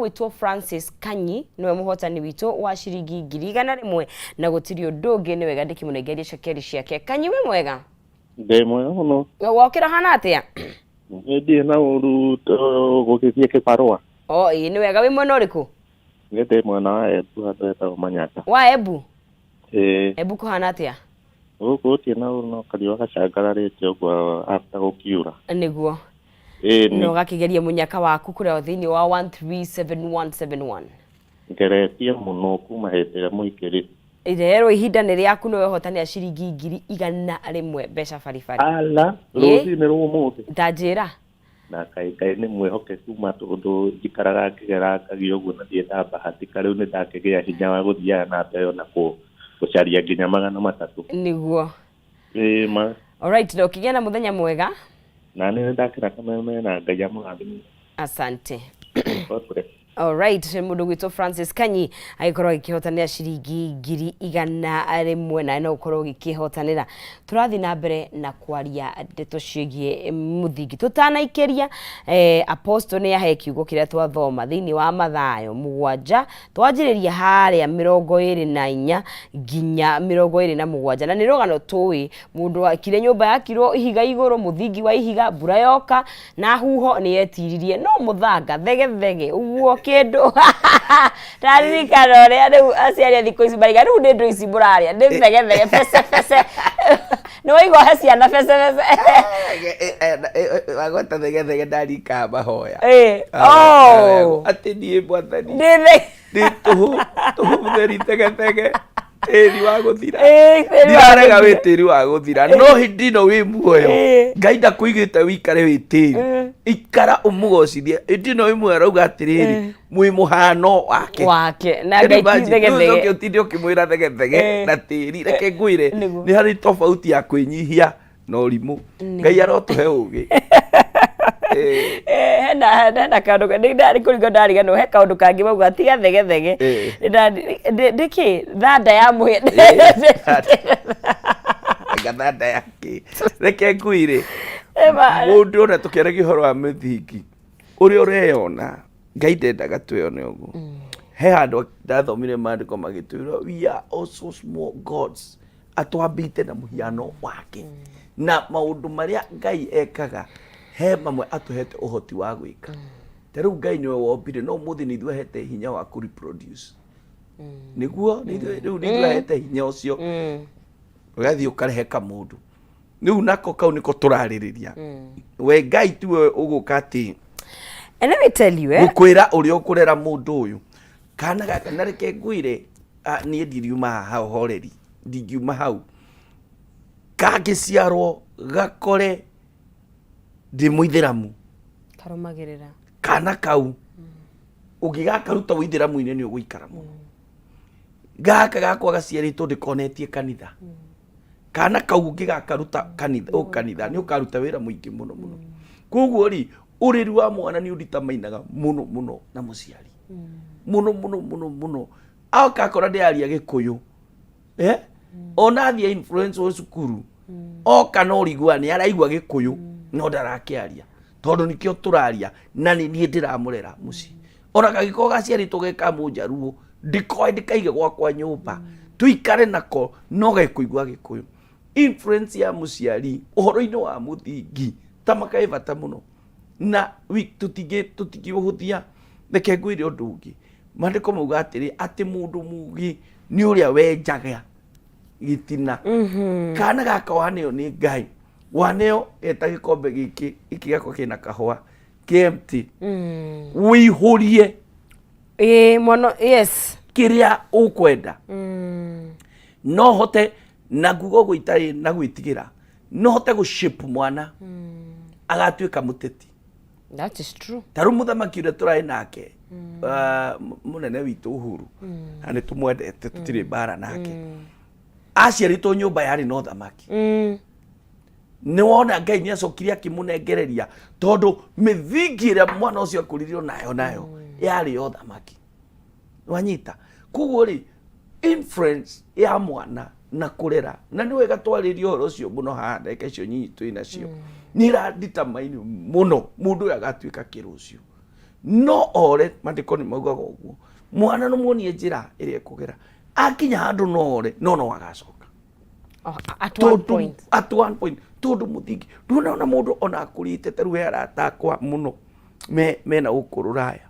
Witwo Francis Kanyi niwe muhotani witwo wa shiringi 100 na gutiri undu ungi ni wega ndikimunegeria cakeri ciake. Kanyi we mwega? Ndi mwega muno. Wokira hana atia? Ndi na uru gukithie kiparua. Ni wega wi mwena uriku? Ndi mwena wa Embu ateta Manyata. Wa Embu? Embu kuhana atia? Guti na uru no kariwa gacangararite uguo after gukiura. Niguo. No gakigeria munyaka waku kuria thiini wa 137171. Ngeretie muno kuma hetera muikiri. Rero ihinda ni riaku no wehotani a ciringi 100 mbeca baribari. Ala, ruthi ni rumuthi. Ndanjira. Na kai ni mwehoke kuma tondu njikaraga ngigera ngagio guo na thieta bahatika riu ni ndakigea hinya wa guthia na mbere na gucaria nginya 300. Niguo. Ma. Alright, no kigena muthenya mwega. Na ni ndakira Kameme na Ngai amurathime. Asante. Alright, mundu gwitwo Francis Kanyi agikorwo gikihotania ciringi 100 na no ukorwo gikihotanira. Turathi na mbere na kwaria ndeto ciigie muthingi tutanaikeria apostle ni yahe kiugo kiria twathoma thiini wa Mathayo 7 twanjiriria haria 24 nginya 27 na ni rogano tui mundu akire nyumba yakirwo ihiga iguru muthingi wa ihiga mbura yoka na huho ni yetiririe no muthanga thege uguo kindu tari karore anu aciari thiko ici bariga ru ndu ici buraria ndithege pese no igo haciana pese wagota thege ndari ka mahoya ati nie bwathani ndithege tuhu theri thege tiri wa guthira ndirarega wi tiri wa guthira no hindino wi muoyo Ngai ndakuigite wikare wi tiri ikara umugocithie hindino wi muoyo rauga atiriri mwi muhano wake na Ngai thege utinde ukimwira thege na tiri reke ngwire ni hari tofauti ya kwinyihia na urimu Ngai arotuhe ugi na kaundu ndari kurigo ndari gano he kaundu kangi bauga tiga thege ndiki thanda ya muhe thanda yake reke ngwire mundu ona tukere gihoro wa mithingi uri ureyona Ngai ndendaga tweyone uguo he handu ndathomire maandiko magitwira we are also small gods atwambite na muhiano wake na maundu maria Ngai ekaga he mamwe atuhete uhoti wa gwika teru Ngai niwe wombire no muthi ni thwe hete hinya wa ku reproduce niguo ni thwe hete hinya ucio ugathi ukareheka mundu niu nako kau niko turaririria we Ngai tuwe uguka ati and let me tell you gukwira uri ukurera mundu uyu kana gaka na reke ngwire ni ndiriuma hau horeri ndingiuma hau kagiciarwo gakore ndi muithiramu karomagirira kana kau ugigakaruta withiramu ine ni uguikara muno gaka gakwa gaciarito ndikonetie kanitha kana kau ugigakaruta kanitha ni ukaruta wira muingi muno koguo ri uriri wa mwana ni urita mainaga muno na muciari muno akakora ndiaria gikuyu ona thia influence wa cukuru kana urigwa ni araigwa gikuyu no ndarakiaria tondu nikio turaria na ni nie ndiramurera muci ona kagiko gaciari tugeka munjaruo ndikaige gwakwa nyumba tuikare nako no gekuigwa gikuyu influence ya muciari uhoro-ini wa muthingi tamakai bata muno na tutige uhuthia reke ngwire undu ungi maandiko mauga atiri ati mundu mugi ni uria wenjaga gitina kana gaka waneo ni Ngai waneo eta gikombe giki gako kina kahwa empty wihurie mono yes kiria ukwenda no hote na gugo gwitari na gwitigira no hote gushape mwana agatuika muteti. That is true. Taru muthamaki ure turai nake munene witu Uhuru ane tumwendete tutire bara nake aciarito nyumba yari no thamaki ni wona Ngai ni acokirie akimunengereria tondu mithingi ira mwana ucio akuririo nayo yari yo thamaki wanyita kuguo ri influence ya mwana na kurera na ni wega twaririo horo ucio muno handa eke cio nyinyi twina cio ni ra determine muno mundu agatuika kirucio no ore mandiko ni maugaga uguo mwana no muonie njira iria kugera akinya handu no ore no agacoka at one point tondu muthingi nduna mundu ona akurite teru aratakwa muno mena ukururaya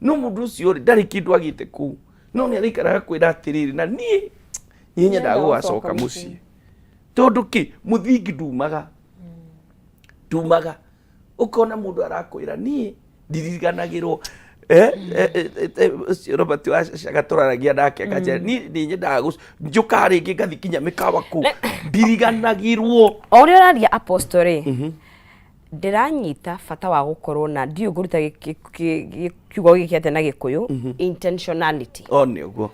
no mundu ucio ri ndari kindu agite ku no ni arikaraga kwira atiriri na nie nyenda gwacoka mucii tondu ki muthingi ndumaga ukona mundu arakwira nie ndiriganagirwo Robert agatoraragia nake akaja ni nyendaga njuka ringi ngathi kinya mikawa ku ndiriganagirwo ori oraria apostore ndiranyita bata wa gukorwo na ndio nguruta kiugo gikiate na gikuyu intentionality oni uguo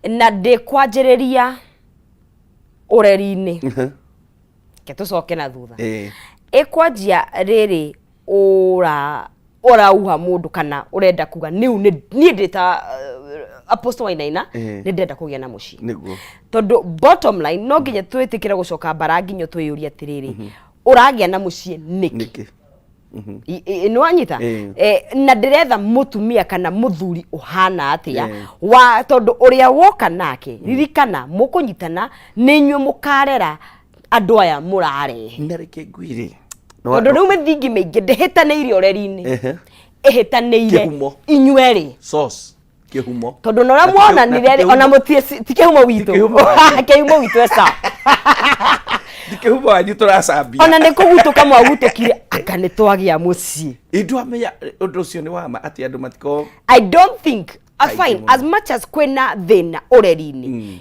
na ndikwanjiriria ureri-ini ke tucoke na thutha ikwanjia riri urauha mundu kana urenda kuga niu ni ndita apostle Wainaina ni ndenda kugia na mucii niguo tondu bottom line no nginya twitikire gucoka bara nginyo twiyuria atiriri uragia na mucii niki no anyita na ndiretha mutumia kana muthuri uhana atia wa tondu uria woka nake ririkana mukunyitana ninywe mukarera andu aya murare ndareke ngwire tondu riu mithingi maingi ndihitaniire ureri-ini ihitaniire inywe sauce kihumo tondu nora mwonanire ona mutie ti kihumo witu kihumo witu esa Dikehumo anyu turacambia ona ne kugutuka mwagutukire akane twagia mucii indu amenya undu ucio ni wama ati andu matiko I don't think fine as much as kwena thina ureri-ini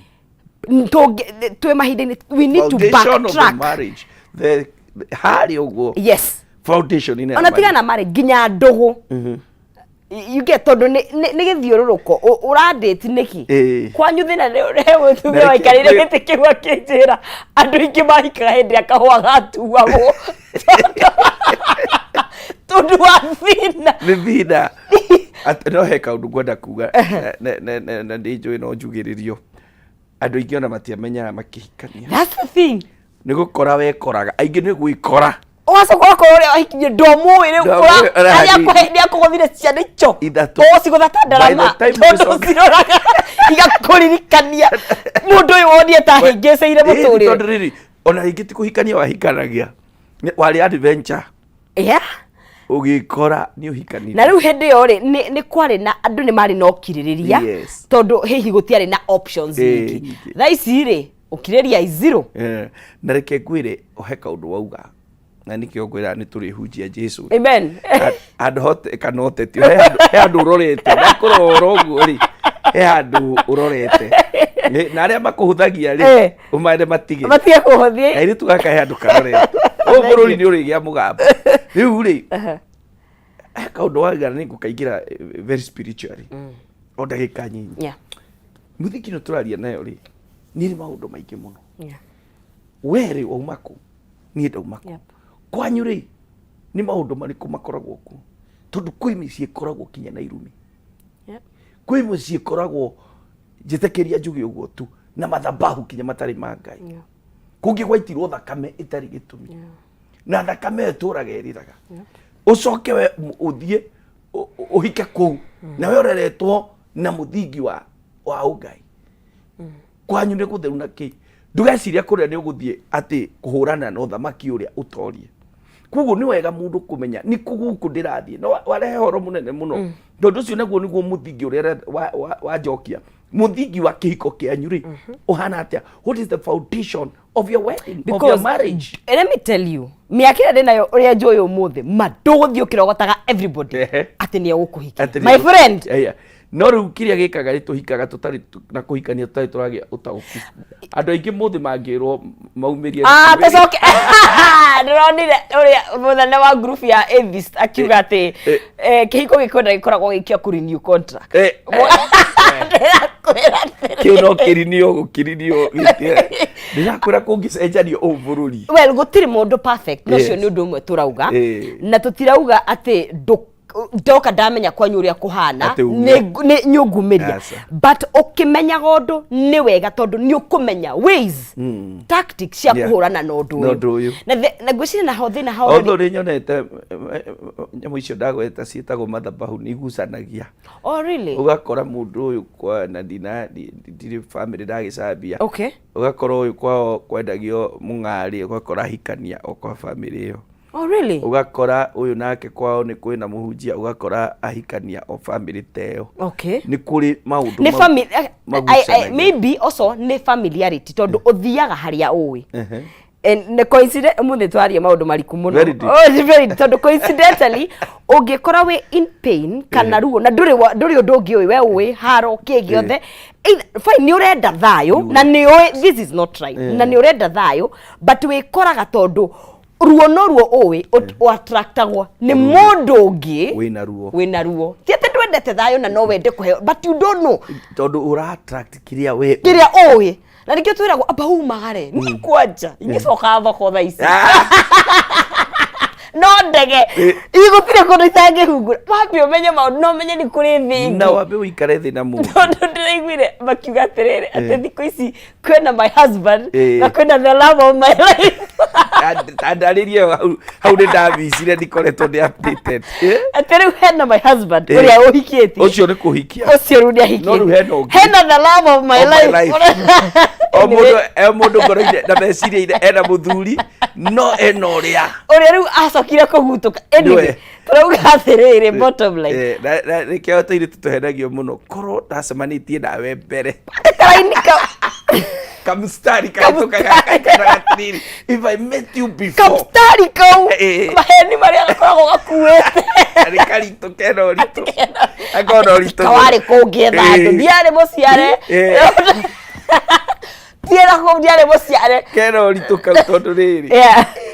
twe mahindini we need to backtrack marriage the hari uguo yes foundation ina ona tigana mari ginya ndugu you get tondu ni githiururuko urandate niki kwanyu thina rewe tumbe waikarire gite kiwa kinjira andu ingi mahikaga hindi akahwa gatuagwo tondu wa thina ni thina no he kaundu ngwenda kuga na ndinjui no njugiririo andu ingi ona matiamenyaga makihikania that's the thing ni gukora wekoraga aingi ni gwikora wacoka uria wahikirie ndomuire aria kuhendia kugothire ciana icho cigutha ndarama tondu ciroraga igakuririkania mundu uyu wonie ta hingiceire muturire tondu riri ona ringi ti kuhikania wahikanagia wari adventure ugikora ni uhikania na riu hindi yo ri ni kwari na andu ni mari no kiririria tondu hihi gutiari na options nyingi thaici ri ukiriria izero na reke ngwire uhe kaundu wauga na nikio ngwira ni turi hujia Jesu amen and hot kanote ti he andu urorete ndakurora uguo ri he andu urorete na aria makuhuthagia ri umaire matige kuhuthie iri tugaka he andu karorete o bururi ni urigia mugambo riu ri kaundu waga ni ngukaingira very spiritually o ndagika nyinyi muthiki no turaria nayo ri ni maundu maingi muno weri umaku ni ndaumaku kwanyu ri ni maundu mariku makoragwo ku tondu kwi micii koragwo kinya na irumi kwi micii koragwo njitekeria njugi uguo tu na mathabahu kinya matari ma Ngai kungi gwaitirwo thakame itari gitumi na thakame ituraga eriraga ucoke we uthie uhike ku na we ureretwo na muthingi wa Ngai kwanyu ni gutheru na ki ndugeciria kuria ni uguthie ati kuhurana na uthamaki uria utorie kuguo ni wega mundu kumenya ni kuguku ndirathie no warehe horo munene muno tondu ucio naguo niguo muthingi uria wa njokia muthingi wa kihiko kianyu ri uhana atia what is the foundation of your wedding of your marriage let me tell you miakira ndinayo uria njoyo umuthi manduguthio kirogotaga everybody ati ni ugukuhika my friend no riu kiria gikaga ri tuhikaga tutari na kuhikania tutari turagia utaguku andu aingi muthi mangirwo maumirie tacoke ndironire uria muthane wa group ya Atheist akiuga ati kihiko gikwenda gikoragwo gikia ku renew contract kiu no kirinio gukirinio ndirakwira kungicenjanio o bururi well gutiri mundu perfect no cio ni undu umwe turauga na tutirauga ati ndoka ndamenya kwanyu uria kuhana ni nyungumiria but ukimenya gondo ni wega tondu ni ukumenya ways tactics cia kuhurana na undu uyu na gwicina na hothi na hawo although ri nyonete nyamu icio ndagweta cietagwo mathabahu ni gucanagia really ugakora mundu uyu kwa na ndiri family ndagicambia okay ugakora uyu kwao kwendagio mung'ari ugakora hikania okwa family iyo really ugakora uyu nake kwao ni kwina muhunjia ugakora ahikania o family teo okay ni kuri maundu ni family maybe also ni familiarity tondu uthiaga haria uwi and the coincident muthi twaria maundu mariku muno very tondu coincidentally ungikora we in pain kana ruo na nduri undu ungi we uwi haro kigiothe fine ni urenda thayo na ni this is not right na ni urenda thayo but we koraga tondu ruo no ruo uwi attractagwo ni mundu ungi wina ruo ti ati ndwendete thayo na no wende kuheo but you don't know tondu ura attract kiria uwi na nikio twiragwo abau magare ni kwanja ingicoka thoko tha ici no ndege igutire kundu itange hungura wapi umenye maundu no menye ni kuri thingi na wapi uikare thi na mundu tondu ndiraiguire makiuga atiriri ati thiku ici kwina my husband na kwina the love of my life andaririe hau ni ndabicire ndikoretwo ndi updated ati riu hena my husband uria uhikitie ucio ni kuhikia ucio riu ndiahikitie no riu hena the love of my life o mundu ngoro-ine na meciria-ine ena muthuri no ena uria riu acokire kugutuka anyway turauga atiriri bottom line na nikio tairi tutuhenagio muno korwo ndacemanitie nawe mbere karainika kamstari kaitukaga gatiriri if I met you before kamstari kau maheni maria gakoragwo gakuite ari karitu kena uritu agona uritu kawari kungietha andu ndiari muciare tiera ko ndiare muciare kena uritu kau tondu riri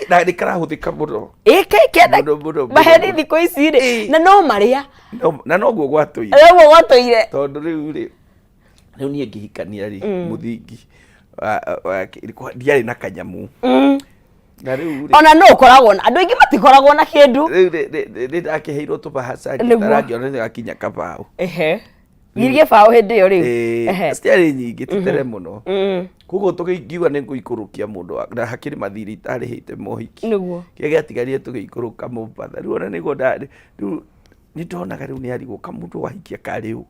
na nikarahuthika muno kenda maheni thiko ici ri na no maria na no guo gwatuire tondu riu nie ngihikania ri muthingi ilikuwa ndiari na kanyamu na riu ona no ukoragwo na andu ingi matikoragwo na kindu ndakiheirwo tubahasa ngitarangio gakinya kabao girie bao hindi yo riu stiari nyingi titere muno kugo tugiigua ni nguikurukia mundu na hakiri mathiri tarihite mohiki niguo kiagatigarie tugiikuruka mumbatha riu ona niguo riu ni ndonaga riu ni arigwo kamundu wahikia kariu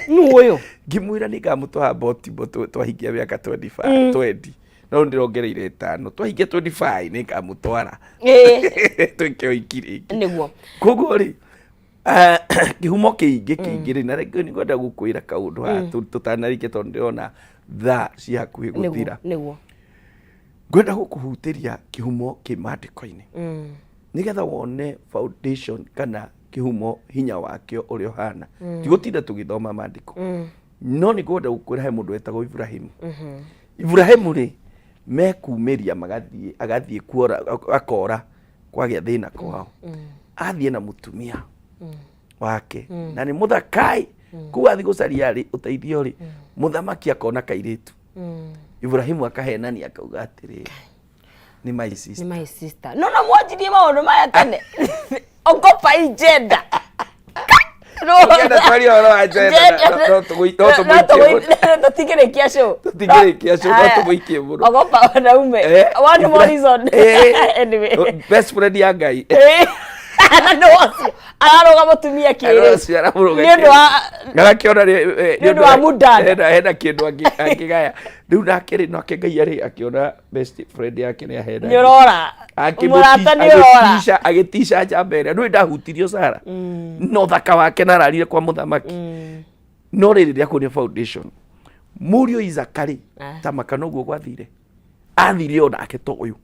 nuyo ngimwira ni ngamutwa botibo twahikia miaka 25 20 no ndirongereire 5 twahikia 25 ni ngamutwara twikio ikiri niguo kugo ri kihumo kiingi ri na rĩngĩ ni ngwenda gukwira kaundu ha tutanarike tondu ndiona tha cia hakuhi guthira niguo ngwenda gukuhutiria kihumo kimandiko-ini nigetha wone foundation kana kihumo hinya wakio urio hana tigutinda tugithoma mandiko no ni ngwenda gukwira he mundu wetagwo Ibrahimu Ibrahimu ri mekumiria agathie kuora akora kwagia thina kwao athie na mutumia wake na ni muthakai kuwa athi gucaria ri uteithio ri muthamaki akona kairitu Ibrahimu akahenani akauga atiri ni my sister no mwajirie maundu maya tene okopa agenda Ngenda twari oro agenda no tutigirikia show no tumuikie muno okopa wanaume one more reason anyway best friend ya Ngai no wasio araroga mutumia kiri ni ndu wa ngarakiona ni ndu wa mudana hena kindu angigaya riu nake ri no Ngai ari akiona best friend yake ni ahena nyorora murata ni rora agitisha njambere ndu ndahutirio Sara no thaka wake nararire kwa muthamaki no riri ria kunia foundation murio Izakari tamaka noguo gwathire athire ona ake to uyu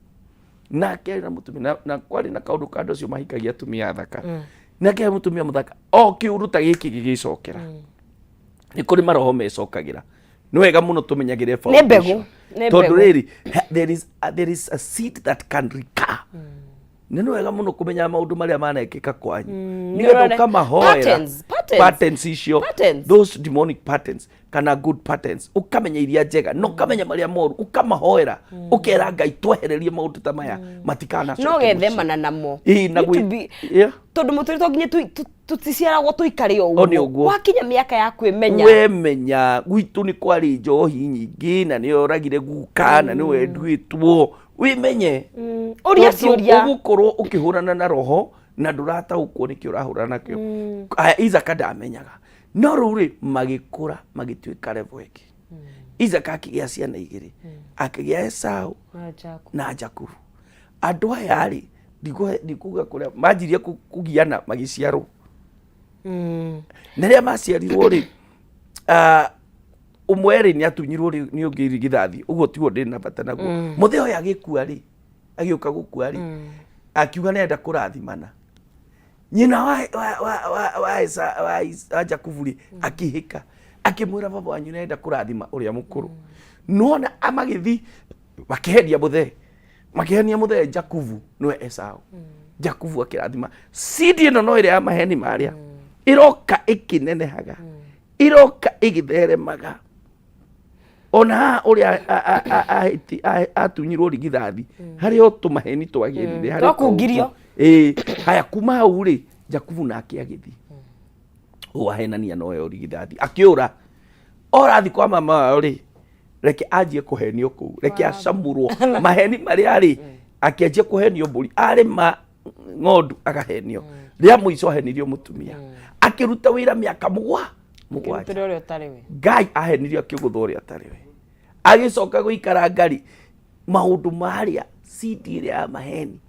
nake na mutumia na kwari na kaundu kando cio mahikagia atumia thaka nake mutumia muthaka o kiuruta giki gigicokera ni kuri maroho mecokagira ni wega muno tumenyagire foundation tondu riri there is a seed that can recur nĩ wega mũno kũmenya maũndũ marĩa manekĩka kwanyu nĩgetha ũkamahoera patterns icio, those demonic patterns kana good patterns, ũkamenya iria njega no ũkamenya marĩa moru, ũkamahoera ũkera Ngai twehererie maũndũ ta maya matikanacoke no gethemana namo tondũ mũtũrĩre nginya tuticiaragwo tuikare ũguo wakinya mĩaka ya kwĩmenya wemenya gwitũ nĩ kwarĩ njohi nyingĩ na nĩ oragire guka na nĩ wenduĩtwo wimenye ũria ciũria ũgũkorwo ũkĩhũrana na roho na ndũrataũkwo nĩkĩ ũrahũrana nakĩo Isaka ndamenyaga no rĩu magĩkũra magĩtuĩka level ĩngĩ Isaka akĩgĩa ciana igĩrĩ akĩgĩa Esau na Jakubu andũ aya rĩ ndikuga kũrĩa manjirie kũgiana magĩciarwo na rĩrĩa maciarirwo rĩ ũmwe rĩ nĩ atunyirwo nĩ ũngĩ irigithathi ũguo tiguo ndĩ na bata naguo mũthee ũyũ agĩkua rĩ agĩũka gũkua rĩ akiuga nĩenda kũrathimana nyina wa Jakubu rĩ akĩhĩka akĩmwĩra baba wanyu nĩenda kũrathima ũrĩa mũkũrũ nona amagĩthi makĩhenia mũthee Jakubu nĩwe Esau Jakubu akĩrathima sidi ĩno no ĩrĩa ya maheni marĩa iroka ĩkĩnenehaga iroka ĩgĩtheremaga ona ũrĩa atunyirwo rigithathi harĩ o tũmaheni twagĩrire harĩ twakungirio haya kuma hau rĩ Jakubu nake agĩthi wahenania noyo rigithathi akĩũra orathi kwa mama wao rĩ reke anjie kũhenio kũu reke acamũrwo maheni marĩa rĩ akĩanjia kũhenio mbũri arĩ ng'ondu agahenio rĩa mũico ahenirio mũtumia akĩruta wĩra mĩaka mũgwanja Ngai ahenirio akĩgũtha ũrĩa atarĩ we agĩcoka gũikara ngari maũndũ marĩa cidi ĩrĩa ya maheni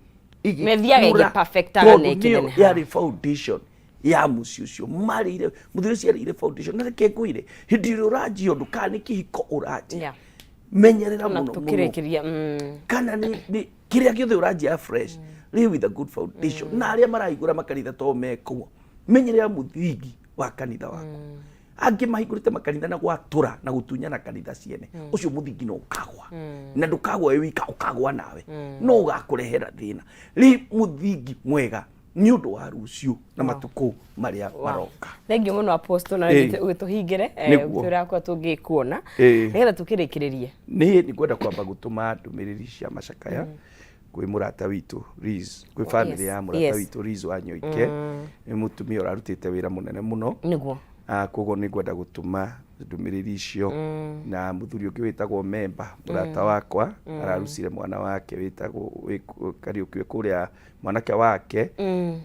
methiaga ĩgĩ-perfectaga na ĩkĩneneha yarĩ foundation ya mũciĩ ũcio marĩire mũthuri ũcio arĩire foundation na reke ngwĩre hĩndĩ ĩrĩa ũranjia ũndũ kana nĩ kĩhiko ũranjia menyerera mũno kana nĩ kĩrĩa gĩothe ũranjia fresh live with a good foundation na arĩa marahingũra makanitha to mekuo menyerera mũthingi wa kanitha wako angĩ mahingũrĩte makanitha na gwatũra na gũtunyana kanitha ciene ũcio mũthingi no ũkagwa na ndũkagwa we wika ũkagwa nawe no ũgakũrehera thĩna rĩ mũthingi mwega nĩ ũndũ wa rũciũ na matukũ marĩa maroka. Thengiũ mũno Apostle na ũgĩtũhingĩre ũrakwa tũngĩkuona nĩgetha tũkĩrĩkĩrĩrie. Nĩ ngwenda kwamba gũtũma ndũmĩrĩri cia macakaya kwĩ mũrata witũ Riz kwĩ family ya mũrata witũ Riz wa Nyoike nĩ mũtumia ũrarutĩte wĩra mũnene mũno nĩguo koguo nĩ ngwenda gũtũma ndũmĩrĩri icio na mũthuri ũngĩ wĩtagwo Memba mũrata wakwa ararucire mwana wake wĩtagwo Kariũki kũrĩa mwanake wake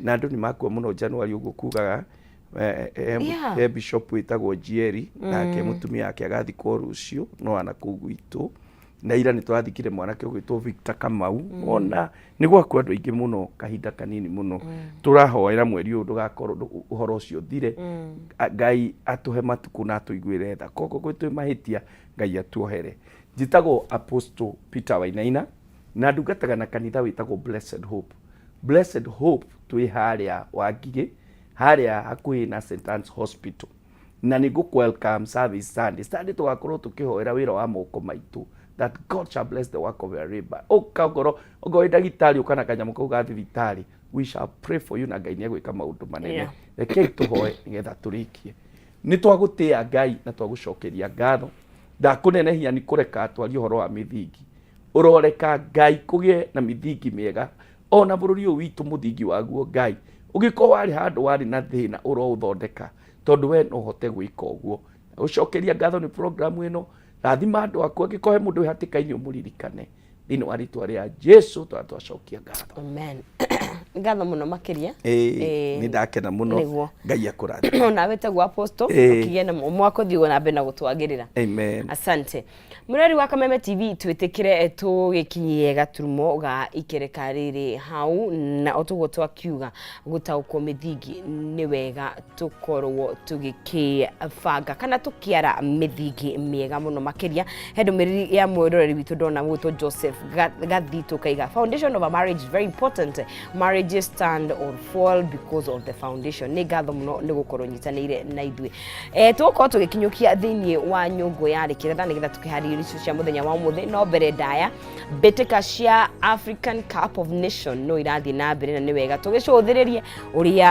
na andũ nĩ makua mũno January ũguo kugaga bishop wĩtagwo Jieri nake mũtumia wake agathikwo rũciũ no ana kũu gwitũ na ira nĩ twathikire mwanake ũgwĩtwo Victor Kamau ona nĩ gwakwa andũ aingĩ mũno kahinda kanini mũno tũrahoera mweri ũyũ ndũgakorwo ũhoro ũcio thire Ngai atũhe matukũ na atũiguĩre tha koko gwĩtũ mahĩtia Ngai atuohere njĩtagwo Apostle Peter Wainaina na ndungataga na kanitha wĩtagwo Blessed Hope twĩ harĩa Wangigĩ harĩa hakuhĩ na St. Anne's Hospital na nĩ welcome service Sunday tũgakorwo tũkĩhoera wĩra wa moko maitũ that God shall bless the work of your labor. Okagoro ogo ndagitari ukana kanyamũ kau ga thibitari we shall pray for you na Ngai nĩ egwĩka maũndũ manene reke tũhoe nĩgetha tũrĩkie nĩ twagũtĩa Ngai na twagũcokeria ngatho ndakũnenehia nĩ kũreka twarie ũhoro wa mĩthingi ũroreka Ngai kũgĩe na mĩthingi mĩega ona bũrũri ũyũ witũ mũthingi waguo Ngai ũgĩkorwo warĩ handũ warĩ na thĩna ũroũthondeka tondũ we no ũhote gwĩka ũguo ũcokeria ngatho nĩ program ĩno rathima andũ akwa angĩkorwo he mũndũ hatĩka-inĩ ũmũririkane thĩinĩ wa rĩtwa rĩa Jesu twacokia ngatho. Amen. Ngatho mũno makĩria nĩ ndakena mũno Ngai akũrathime nawe tagwo Apostle ũkĩgĩa na mwako thiĩ na mbere na gũtwagĩrĩra. Amen. Asante. Mũrori wa Kameme TV twĩtĩkĩre tũgĩkinyie gaturumo ga ikereka rĩrĩ hau na otũgwo twakiuga gũtaũkwo mĩthingi nĩ wega tũkorwo tũgĩkĩbanga kana tũkĩara mĩthingi mĩega mũno makĩria he ndũmĩrĩri ya mwĩroreri witũ ndona gwĩtwo Joseph Gathi tũkaiga foundation of a marriage is very important. Marriage marriages stand or fall because of the foundation. Nĩ ngatho mũno nĩ gũkorwo nyitanĩire na ithuĩ. Tũgũkorwo tũgĩkinyũkia thĩinĩ wa nyũngũ ya Rikiratha nĩgetha tũkĩharĩria icio cia mũthenya wa ũmũthĩ, no mbere ndaya mbĩtĩka cia African Cup of Nation no irathiĩ na mbere na nĩ wega tũgĩcũthĩrĩrie ũrĩa